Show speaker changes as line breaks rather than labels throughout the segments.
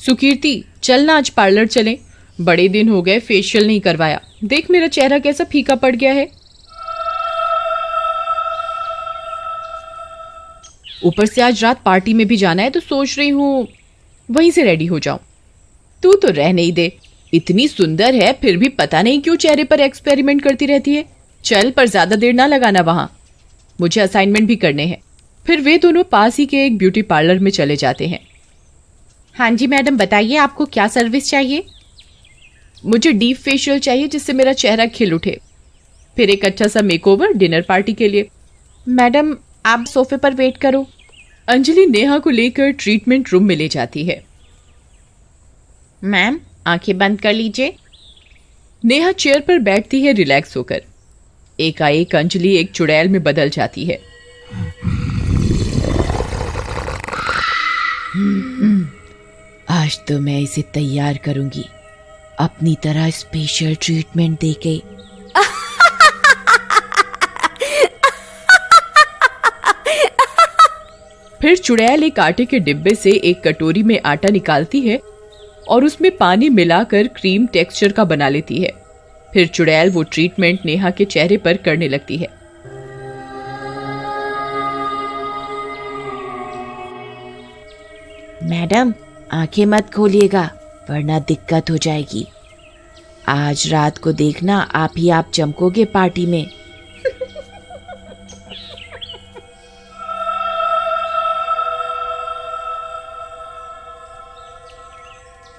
सुकीर्ति, चल ना आज पार्लर चलें। बड़े दिन हो गए फेशियल नहीं करवाया। देख मेरा चेहरा कैसा फीका पड़ गया है। ऊपर से आज रात पार्टी में भी जाना है तो सोच रही हूँ वहीं से रेडी हो जाऊं। तू तो रह नहीं दे। इतनी सुंदर है फिर भी पता नहीं क्यों चेहरे पर एक्सपेरिमेंट करती रहती है। चल, पर ज्यादा देर ना लगाना वहां, मुझे असाइनमेंट भी करने हैं। फिर वे दोनों पास ही के एक ब्यूटी पार्लर में चले जाते हैं। हाँ जी मैडम, बताइए आपको क्या सर्विस चाहिए। मुझे डीप फेशियल चाहिए जिससे मेरा चेहरा खिल उठे, फिर एक अच्छा सा मेकओवर डिनर पार्टी के लिए। मैडम आप सोफे पर वेट करो। अंजलि नेहा को लेकर ट्रीटमेंट रूम में ले जाती है। मैम आंखें बंद कर लीजिए। नेहा चेयर पर बैठती है रिलैक्स होकर। एकाएक अंजलि एक चुड़ैल में बदल जाती है। आज तो मैं इसे तैयार करूंगी अपनी तरह स्पेशल ट्रीटमेंट देके। फिर चुड़ैल एक आटे के डिब्बे से एक कटोरी में आटा निकालती है और उसमें पानी मिलाकर क्रीम टेक्सचर का बना लेती है। फिर चुड़ैल वो ट्रीटमेंट नेहा के चेहरे पर करने लगती है। मैडम आंखें मत खोलिएगा वरना दिक्कत हो जाएगी। आज रात को देखना आप ही आप चमकोगे पार्टी में।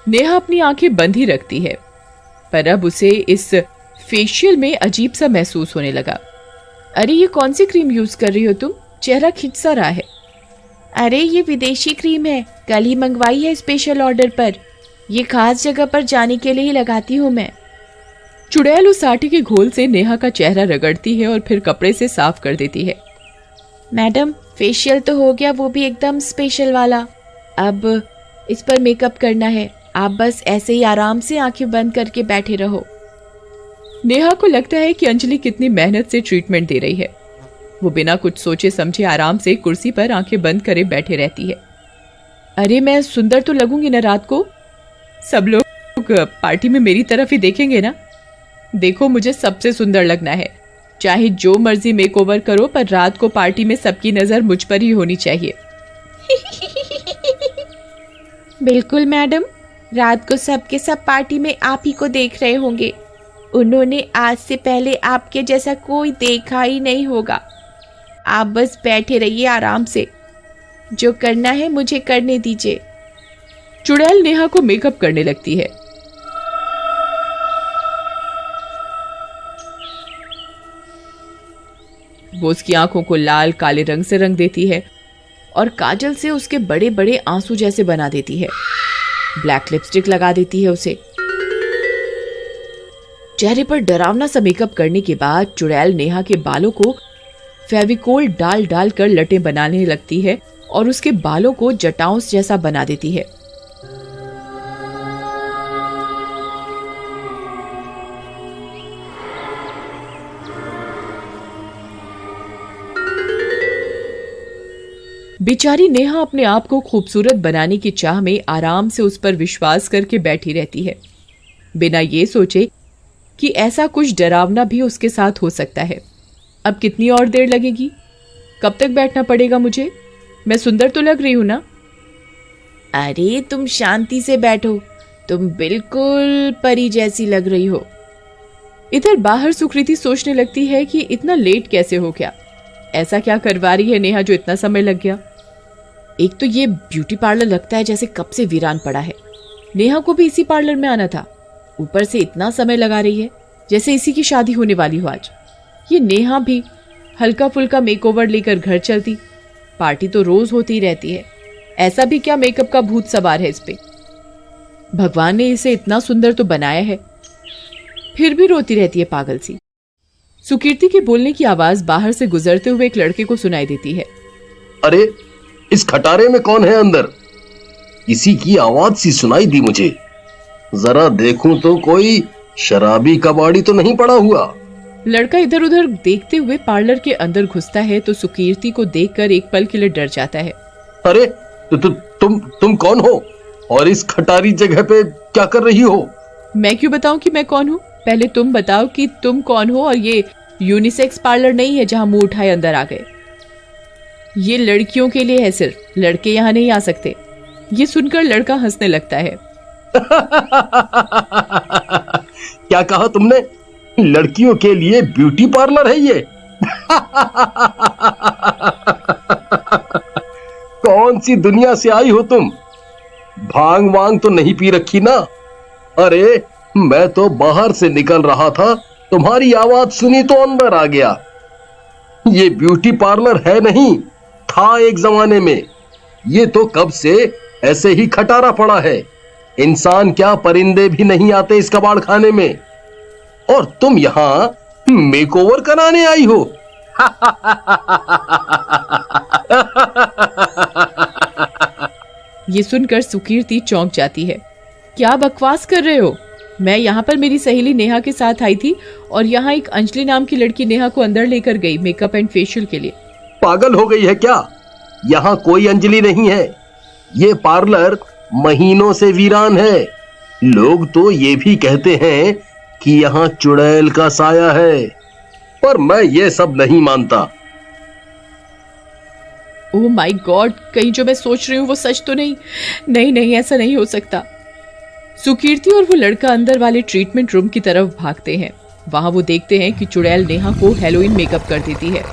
नेहा अपनी आंखें बंद ही रखती है, पर अब उसे इस फेशियल में अजीब सा महसूस होने लगा। अरे ये कौन सी क्रीम यूज कर रही हो तुम? चेहरा खिंच सा रहा है। अरे ये विदेशी क्रीम है, कल ही मंगवाई है स्पेशल ऑर्डर पर। ये खास जगह पर जाने के लिए ही लगाती हूँ मैं। चुड़ैल उस आटे के घोल से नेहा का चेहरा रगड़ती है और फिर कपड़े से साफ कर देती है। मैडम फेशियल तो हो गया, वो भी एकदम स्पेशल वाला। अब इस पर मेकअप करना है, आप बस ऐसे ही आराम से आंखें बंद करके बैठे रहो। नेहा को लगता है कि अंजलि कितनी मेहनत से ट्रीटमेंट दे रही है। वो बिना कुछ सोचे समझे आराम से कुर्सी पर आंखें बंद करे बैठे रहती है। अरे मैं सुंदर तो लगूंगी ना रात को? सब लोग पार्टी में मेरी तरफ ही देखेंगे ना। देखो मुझे सबसे सुंदर लगना है, चाहे जो मर्जी मेकओवर करो, पर रात को पार्टी में सबकी नजर मुझ पर ही होनी चाहिए। बिल्कुल मैडम, रात को सबके सब पार्टी में आप ही को देख रहे होंगे। उन्होंने आज से पहले आपके जैसा कोई देखा ही नहीं होगा। आप बस बैठे रहिए आराम से, जो करना है मुझे करने दीजिए। चुड़ैल नेहा को मेकअप करने लगती है। वो उसकी आंखों को लाल काले रंग से रंग देती है और काजल से उसके बड़े बड़े आंसू जैसे बना देती है। ब्लैक लिपस्टिक लगा देती है उसे। चेहरे पर डरावना सा मेकअप करने के बाद चुड़ैल नेहा के बालों को फेविकोल डाल डाल कर लटें बनाने लगती है और उसके बालों को जटाओं जैसा बना देती है। बेचारी नेहा अपने आप को खूबसूरत बनाने की चाह में आराम से उस पर विश्वास करके बैठी रहती है, बिना ये सोचे कि ऐसा कुछ डरावना भी उसके साथ हो सकता है। अब कितनी और देर लगेगी? कब तक बैठना पड़ेगा मुझे? मैं सुंदर तो लग रही हूं ना? अरे तुम शांति से बैठो, तुम बिल्कुल परी जैसी लग रही हो। इधर बाहर सुकृति सोचने लगती है कि इतना लेट कैसे हो गया, ऐसा क्या करवा रही है नेहा जो इतना समय लग गया। एक तो ये ब्यूटी पार्लर लगता है जैसे कब से वीरान पड़ा है। नेहा को भी इसी पार्लर में आना था, ऊपर से इतना समय लगा रही है जैसे इसी की शादी होने वाली हो आज। ये नेहा भी हल्का फुल्का मेकओवर लेकर घर चलती, पार्टी तो रोज होती रहती है, ऐसा भी क्या मेकअप का भूत सवार है इस पे। भगवान ने इसे इतना सुंदर तो बनाया है, फिर भी रोती रहती है पागल सी। सुकीर्ति के बोलने की आवाज बाहर से गुजरते हुए एक लड़के को सुनाई देती है।
अरे इस खटारे में कौन है अंदर? किसी की आवाज सी सुनाई दी मुझे, जरा देखूं तो कोई शराबी कबाड़ी तो नहीं पड़ा हुआ।
लड़का इधर उधर देखते हुए पार्लर के अंदर घुसता है तो सुकीर्ति को देखकर एक पल के लिए डर जाता है।
अरे तुम कौन हो? और इस खटारी जगह पे क्या कर रही हो?
मैं क्यों बताऊं कि मैं कौन हूँ? पहले तुम बताओ कि तुम कौन हो, और ये यूनिसेक्स पार्लर नहीं है जहां मुंह उठाए अंदर आ गए। ये लड़कियों के लिए है, सिर्फ लड़के यहाँ नहीं आ सकते। ये सुनकर लड़का हंसने लगता है।
क्या कहा तुमने? लड़कियों के लिए ब्यूटी पार्लर है ये? कौन सी दुनिया से आई हो तुम? भांग वांग तो नहीं पी रखी ना? अरे मैं तो बाहर से निकल रहा था, तुम्हारी आवाज सुनी तो अंदर आ गया। ये ब्यूटी पार्लर है नहीं, था एक जमाने में। ये तो कब से ऐसे ही खटारा पड़ा है। इंसान क्या, परिंदे भी नहीं आते इस कबाड़ खाने में। और तुम यहां मेकओवर कराने आई हो?
ये सुनकर सुकीर्ति चौंक जाती है। क्या बकवास कर रहे हो? मैं यहाँ पर मेरी सहेली नेहा के साथ आई थी, और यहाँ एक अंजलि नाम की लड़की नेहा को अंदर लेकर गई मेकअप एंड फेशियल के लिए।
पागल हो गई है क्या? यहाँ कोई अंजलि नहीं है। ये पार्लर महीनों से वीरान है। लोग तो ये भी कहते हैं कि यहाँ चुड़ैल का साया है, पर मैं ये सब नहीं मानता।
ओह माय गॉड, कहीं जो मैं सोच रही हूँ वो सच तो नहीं? नहीं नहीं, ऐसा नहीं हो सकता। सुकीर्ति और वो लड़का अंदर वाले ट्रीटमेंट रूम की तरफ भागते हैं। वहां वो देखते हैं कि चुड़ैल नेहा को हैलोवीन मेकअप कर देती है।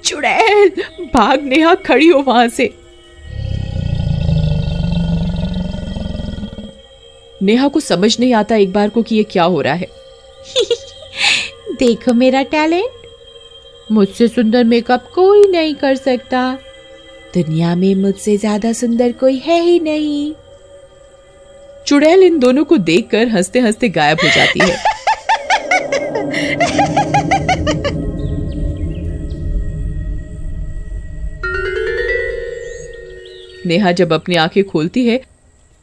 चुड़ैल, भाग नेहा, खड़ी हो वहां से। नेहा को समझ नहीं आता एक बार को कि ये क्या हो रहा है। देखो मेरा टैलेंट, मुझसे सुंदर मेकअप कोई नहीं कर सकता। दुनिया में मुझसे ज्यादा सुंदर कोई है ही नहीं। चुड़ैल इन दोनों को देखकर हंसते हंसते गायब हो जाती है। नेहा जब अपनी आंखें खोलती है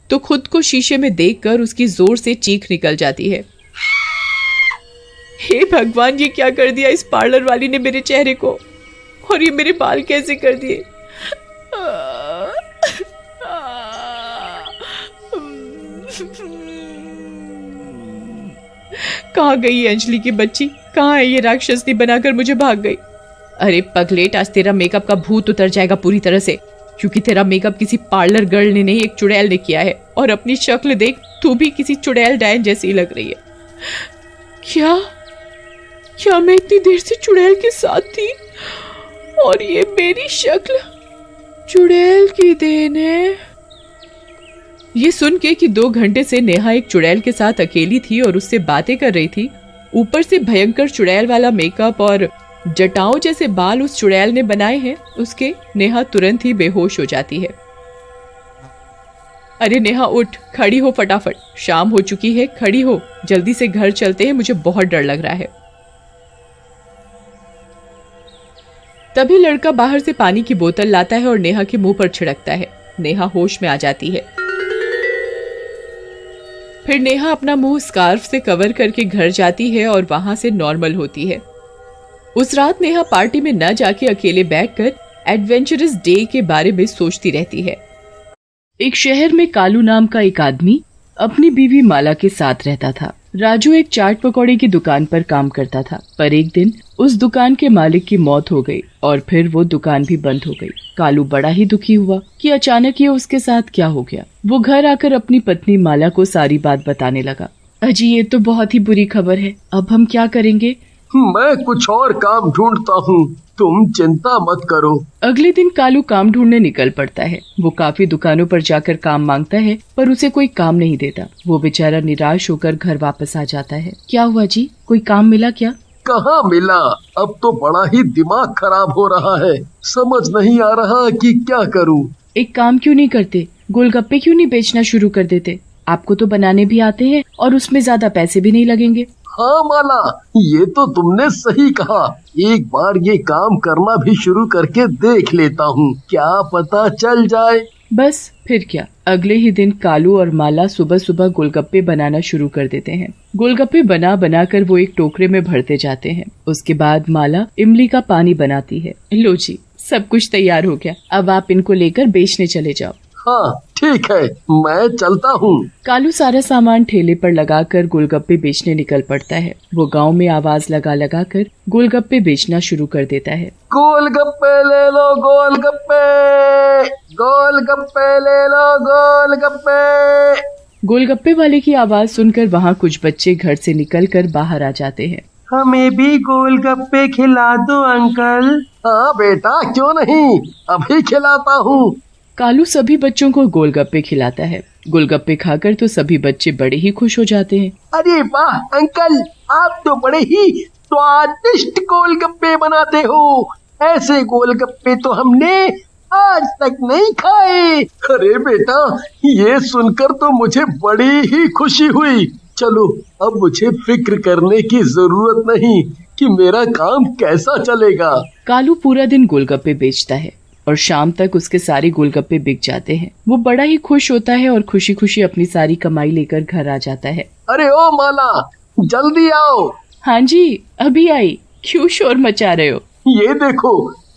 तो खुद को शीशे में देखकर उसकी जोर से चीख निकल जाती है। हे भगवान, ये क्या कर दिया इस पार्लर वाली ने मेरे चेहरे को, और ये मेरे बाल कैसे कर दिए। कहाँ गई ये अंजलि की बच्ची? कहाँ है ये राक्षसनी बनाकर मुझे भाग गई? अरे पगलेट, आज तेरा मेकअप का भूत उतर जाएगा पूरी तरह से, क्योंकि तेरा मेकअप किसी पार्लर गर्ल ने नहीं, एक चुड़ैल ने किया है। और अपनी शक्ल देख, तू भी किसी चुड़ैल डायन जैसी लग रही है। क्या मैं इतनी देर से चुड़ैल के साथ थी, और ये मेरी शक्ल चुड़ैल की देन है? ये सुन के कि 2 घंटे से नेहा एक चुड़ैल के साथ अकेली थी और उससे बातें कर रही थी, ऊपर से भयंकर चुड़ैल वाला मेकअप और जटाओं जैसे बाल उस चुड़ैल ने बनाए हैं, उसके नेहा तुरंत ही बेहोश हो जाती है। अरे नेहा उठ, खड़ी हो फटाफट, शाम हो चुकी है, खड़ी हो, जल्दी से घर चलते हैं, मुझे बहुत डर लग रहा है। तभी लड़का बाहर से पानी की बोतल लाता है और नेहा के मुंह पर छिड़कता है। नेहा होश में आ जाती है। फिर नेहा अपना मुंह स्कार्फ से कवर करके घर जाती है और वहां से नॉर्मल होती है। उस रात नेहा पार्टी में न जाके अकेले बैठकर एडवेंचरस डे के बारे में सोचती रहती है। एक शहर में कालू नाम का एक आदमी अपनी बीवी माला के साथ रहता था। राजू एक चाट पकौड़े की दुकान पर काम करता था, पर एक दिन उस दुकान के मालिक की मौत हो गई और फिर वो दुकान भी बंद हो गई। कालू बड़ा ही दुखी हुआ कि अचानक ये उसके साथ क्या हो गया। वो घर आकर अपनी पत्नी माला को सारी बात बताने लगा। अजी, ये तो बहुत ही बुरी खबर है, अब हम क्या करेंगे?
मैं कुछ और काम ढूंढता हूँ, तुम चिंता मत करो।
अगले दिन कालू काम ढूंढने निकल पड़ता है। वो काफी दुकानों पर जाकर काम मांगता है, पर उसे कोई काम नहीं देता। वो बेचारा निराश होकर घर वापस आ जाता है। क्या हुआ जी, कोई काम मिला क्या?
कहाँ मिला, अब तो बड़ा ही दिमाग खराब हो रहा है, समझ नहीं आ रहा कि क्या करूँ।
एक काम क्यों नहीं करते, गोलगप्पे क्यों नहीं बेचना शुरू कर देते? आपको तो बनाने भी आते हैं और उसमें ज्यादा पैसे भी नहीं लगेंगे।
हाँ माला, ये तो तुमने सही कहा। एक बार ये काम करना भी शुरू करके देख लेता हूँ, क्या पता चल जाए।
बस फिर क्या, अगले ही दिन कालू और माला सुबह सुबह गोलगप्पे बनाना शुरू कर देते हैं। गोलगप्पे बना बना कर वो एक टोकरे में भरते जाते हैं। उसके बाद माला इमली का पानी बनाती है। लो जी, सब कुछ तैयार हो गया, अब आप इनको लेकर बेचने चले जाओ।
हाँ ठीक है, मैं चलता हूँ।
कालू सारा सामान ठेले पर लगाकर गोलगप्पे बेचने निकल पड़ता है। वो गांव में आवाज लगा लगा कर गोलगप्पे बेचना शुरू कर देता है।
गोलगप्पे ले लो गोलगप्पे, गोलगप्पे ले लो गोलगप्पे।
गोलगप्पे वाले की आवाज सुनकर वहाँ कुछ बच्चे घर से निकलकर बाहर आ जाते हैं।
हमें भी गोलगप्पे खिला दो अंकल।
हाँ बेटा, क्यों नहीं, अभी खिलाता हूँ।
कालू सभी बच्चों को गोलगप्पे खिलाता है। गोलगप्पे खाकर तो सभी बच्चे बड़े ही खुश हो जाते हैं।
अरे वाह अंकल, आप तो बड़े ही स्वादिष्ट गोलगप्पे बनाते हो। ऐसे गोलगप्पे तो हमने आज तक नहीं खाए। अरे बेटा, ये सुनकर तो मुझे बड़ी ही खुशी हुई। चलो, अब मुझे फिक्र करने की जरूरत नहीं कि मेरा काम कैसा चलेगा।
कालू पूरा दिन गोलगप्पे बेचता है और शाम तक उसके सारे गोलगप्पे बिक जाते हैं। वो बड़ा ही खुश होता है और खुशी खुशी अपनी सारी कमाई लेकर घर आ जाता है।
अरे ओ माला, जल्दी आओ।
हाँ जी, अभी आई। क्यों शोर मचा रहे हो?
ये देखो,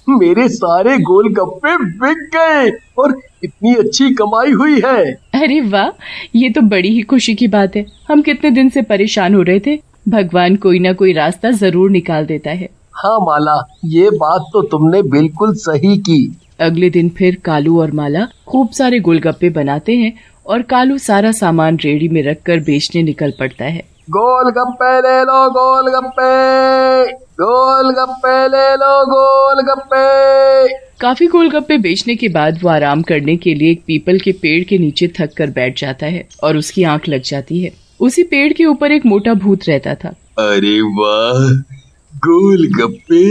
मेरे सारे गोलगप्पे बिक गए और इतनी अच्छी कमाई हुई है।
अरे वाह, ये तो बड़ी ही खुशी की बात है। हम कितने दिन से परेशान हो रहे थे, भगवान कोई ना कोई रास्ता जरूर निकाल देता है।
हाँ माला, ये बात तो तुमने बिल्कुल सही की।
अगले दिन फिर कालू और माला खूब सारे गोलगप्पे बनाते हैं और कालू सारा सामान रेहड़ी में रखकर बेचने निकल पड़ता है।
गोलगप्पे ले लो गोलगप्पे, गोलगप्पे ले लो गोलगप्पे।
काफी गोलगप्पे बेचने के बाद वो आराम करने के लिए एक पीपल के पेड़ के नीचे थक कर बैठ जाता है और उसकी आंख लग जाती है। उसी पेड़ के ऊपर एक मोटा भूत रहता था।
अरे वाह, गोलगप्पे।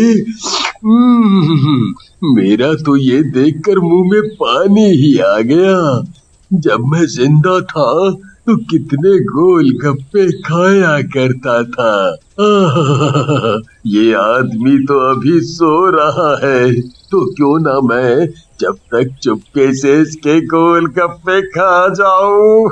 मेरा तो ये देखकर मुंह में पानी ही आ गया। जब मैं जिंदा था तो कितने गोलगप्पे खाया करता था। ये आदमी तो अभी सो रहा है, तो क्यों ना मैं जब तक चुपके से इसके गोलगप्पे खा जाऊं।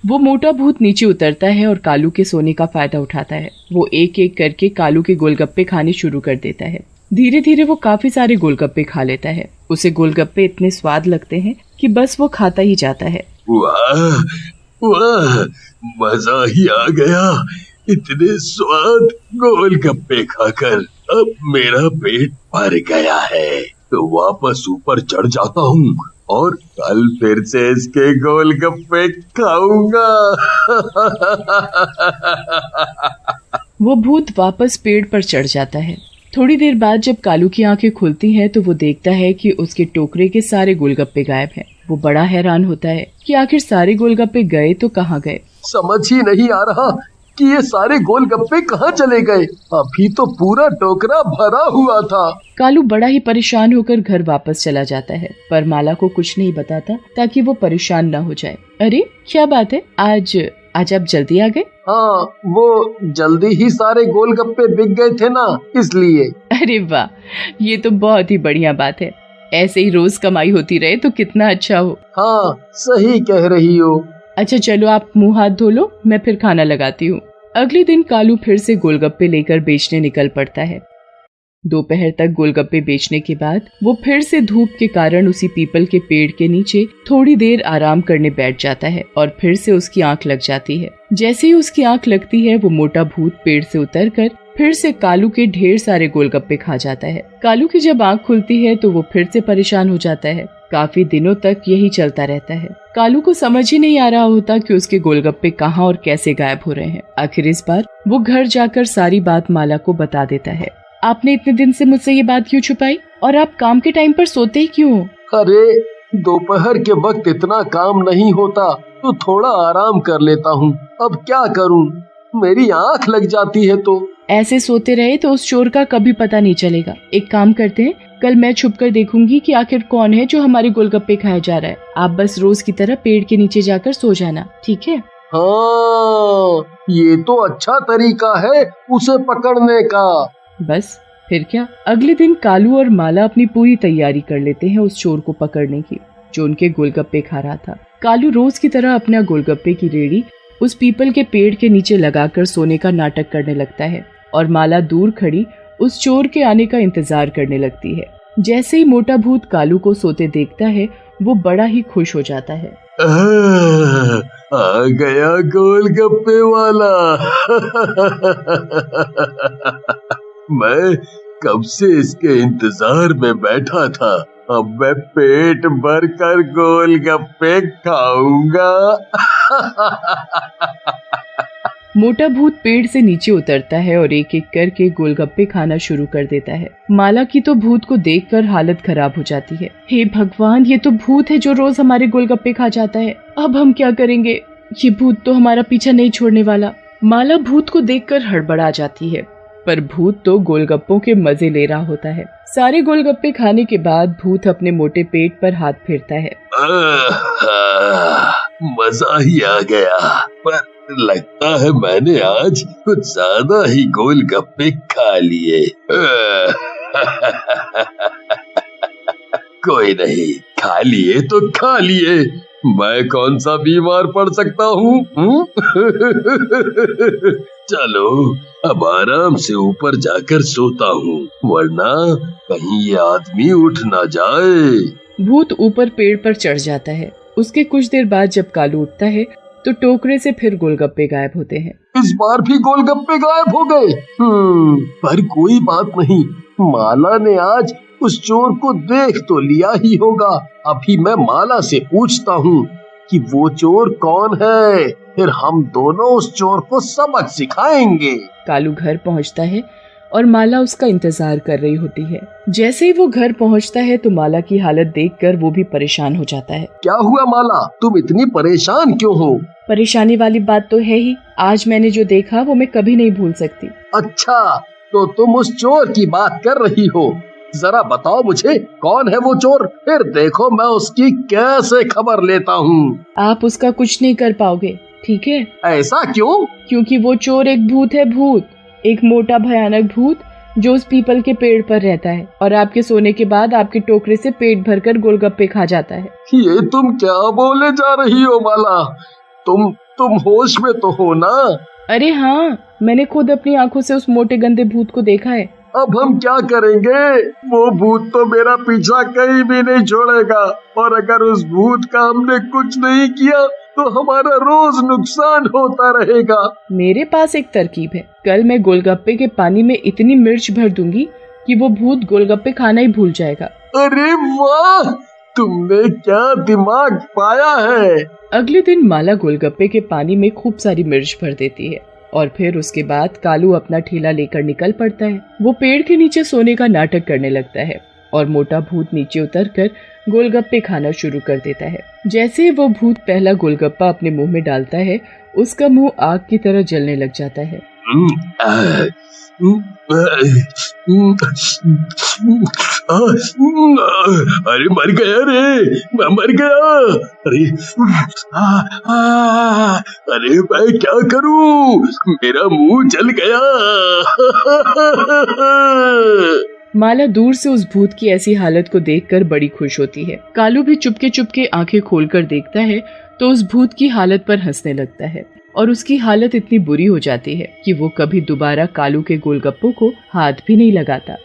वो मोटा भूत नीचे उतरता है और कालू के सोने का फायदा उठाता है। वो एक एक करके कालू के गोलगप्पे खाने शुरू कर देता है। धीरे धीरे वो काफी सारे गोलगप्पे खा लेता है। उसे गोलगप्पे इतने स्वाद लगते हैं कि बस वो खाता ही जाता है।
वाह वाह, मजा ही आ गया इतने स्वाद गोलगप्पे खाकर। अब मेरा पेट भर गया है, तो वापस ऊपर चढ़ जाता हूँ और कल फिर से इसके गोलगप्पे खाऊंगा।
वो भूत वापस पेड़ पर चढ़ जाता है। थोड़ी देर बाद जब कालू की आंखें खुलती हैं तो वो देखता है कि उसके टोकरे के सारे गोलगप्पे गायब हैं। वो बड़ा हैरान होता है कि आखिर सारे गोलगप्पे गए तो कहाँ गए।
समझ ही नहीं आ रहा कि ये सारे गोलगप्पे कहाँ चले गए। अभी तो पूरा टोकरा भरा हुआ था।
कालू बड़ा ही परेशान होकर घर वापस चला जाता है, पर माला को कुछ नहीं बताता ताकि वो परेशान न हो जाए। अरे क्या बात है, आज आप जल्दी आ गए?
हाँ, वो जल्दी ही सारे गोलगप्पे बिक गए थे ना, इसलिए।
अरे वाह, ये तो बहुत ही बढ़िया बात है। ऐसे ही रोज कमाई होती रहे तो कितना अच्छा हो।
हाँ, सही कह रही हो।
अच्छा चलो, आप मुंह हाथ धो लो, मैं फिर खाना लगाती हूँ। अगले दिन कालू फिर से गोलगप्पे लेकर बेचने निकल पड़ता है। दोपहर तक गोलगप्पे बेचने के बाद वो फिर से धूप के कारण उसी पीपल के पेड़ के नीचे थोड़ी देर आराम करने बैठ जाता है और फिर से उसकी आंख लग जाती है। जैसे ही उसकी आंख लगती है, वो मोटा भूत पेड़ से उतरकर फिर से कालू के ढेर सारे गोलगप्पे खा जाता है। कालू की जब आंख खुलती है तो वो फिर से परेशान हो जाता है। काफी दिनों तक यही चलता रहता है। कालू को समझ ही नहीं आ रहा होता कि उसके गोलगप्पे कहाँ और कैसे गायब हो रहे हैं। आखिर इस बार वो घर जाकर सारी बात माला को बता देता है। आपने इतने दिन से मुझसे ये बात क्यों छुपाई, और आप काम के टाइम पर सोते ही क्यों हो?
अरे, दोपहर के वक्त इतना काम नहीं होता तो थोड़ा आराम कर लेता हूँ। अब क्या करूँ, मेरी आंख लग जाती है। तो
ऐसे सोते रहे तो उस चोर का कभी पता नहीं चलेगा। एक काम करते हैं, कल मैं छुप कर देखूंगी कि आखिर कौन है जो हमारे गोलगप्पे खाया जा रहा है। आप बस रोज की तरह पेड़ के नीचे जाकर सो जाना, ठीक है?
हाँ, ये तो अच्छा तरीका है उसे पकड़ने का।
बस फिर क्या, अगले दिन कालू और माला अपनी पूरी तैयारी कर लेते हैं उस चोर को पकड़ने की जो उनके गोलगप्पे खा रहा था। कालू रोज की तरह अपना गोलगप्पे की रेडी उस पीपल के पेड़ के नीचे लगाकर सोने का नाटक करने लगता है और माला दूर खड़ी उस चोर के आने का इंतजार करने लगती है। जैसे ही मोटा भूत कालू को सोते देखता है वो बड़ा ही खुश हो जाता है।
आ गया गोलगप्पे वाला। मैं कब से इसके इंतजार में बैठा था। अब मैं पेट भर कर गोलगप्पे खाऊंगा।
मोटा भूत पेड़ से नीचे उतरता है और एक एक करके गोलगप्पे खाना शुरू कर देता है। माला की तो भूत को देखकर हालत खराब हो जाती है। हे भगवान, ये तो भूत है जो रोज हमारे गोलगप्पे खा जाता है। अब हम क्या करेंगे? ये भूत तो हमारा पीछा नहीं छोड़ने वाला। माला भूत को देखकर हड़बड़ा जाती है, पर भूत तो गोलगप्पों के मजे ले रहा होता है। सारे गोलगप्पे खाने के बाद भूत अपने मोटे पेट पर हाथ फेरता है।
मजा ही आ गया, पर लगता है मैंने आज कुछ ज्यादा ही गोलगप्पे खा लिए। कोई नहीं, खा लिए तो खा लिए, मैं कौन सा बीमार पड़ सकता हूँ? चलो अब आराम से ऊपर जाकर सोता हूँ, वरना कहीं ये आदमी उठ ना जाए।
भूत ऊपर पेड़ पर चढ़ जाता है। उसके कुछ देर बाद जब कालू उठता है तो टोकरे से फिर गोलगप्पे गायब होते हैं।
इस बार भी गोलगप्पे गायब हो गए। पर कोई बात नहीं, माला ने आज उस चोर को देख तो लिया ही होगा। अभी मैं माला से पूछता हूँ कि वो चोर कौन है, फिर हम दोनों उस चोर को सबक सिखाएंगे।
कालू घर पहुँचता है और माला उसका इंतजार कर रही होती है। जैसे ही वो घर पहुँचता है तो माला की हालत देखकर वो भी परेशान हो जाता है।
क्या हुआ माला, तुम इतनी परेशान क्यों हो?
परेशानी वाली बात तो है ही, आज मैंने जो देखा वो मैं कभी नहीं भूल सकती।
अच्छा, तो तुम उस चोर की बात कर रही हो। जरा बताओ मुझे, कौन है वो चोर, फिर देखो मैं उसकी कैसे खबर लेता हूँ।
आप उसका कुछ नहीं कर पाओगे, ठीक है?
ऐसा क्यों?
क्योंकि वो चोर एक भूत है, भूत, एक मोटा भयानक भूत जो उस पीपल के पेड़ पर रहता है और आपके सोने के बाद आपके टोकरे से पेट भरकर गोलगप्पे खा जाता है।
ये तुम क्या बोले जा रही हो माला? तुम होश में तो हो ना?
अरे हाँ, मैंने खुद अपनी आंखों से उस मोटे गंदे भूत को देखा है।
अब हम क्या करेंगे? वो भूत तो मेरा पीछा कहीं भी नहीं छोड़ेगा, और अगर उस भूत का हमने कुछ नहीं किया तो हमारा रोज नुकसान होता रहेगा।
मेरे पास एक तरकीब है। कल मैं गोलगप्पे के पानी में इतनी मिर्च भर दूंगी कि वो भूत गोलगप्पे खाना ही भूल जाएगा।
अरे वाह, तुमने क्या दिमाग पाया है।
अगले दिन माला गोलगप्पे के पानी में खूब सारी मिर्च भर देती है और फिर उसके बाद कालू अपना ठेला लेकर निकल पड़ता है। वो पेड़ के नीचे सोने का नाटक करने लगता है और मोटा भूत नीचे उतरकर गोलगप्पे खाना शुरू कर देता है। जैसे ही वो भूत पहला गोलगप्पा अपने मुंह में डालता है, उसका मुंह आग की तरह जलने लग जाता है।
अरे मर गया रे, मैं मर गया। अरे मैं क्या करूं, मेरा मुंह जल गया।
माला दूर से उस भूत की ऐसी हालत को देखकर बड़ी खुश होती है। कालू भी चुपके चुपके आंखें खोलकर देखता है तो उस भूत की हालत पर हंसने लगता है और उसकी हालत इतनी बुरी हो जाती है कि वो कभी दोबारा कालू के गोलगप्पों को हाथ भी नहीं लगाता।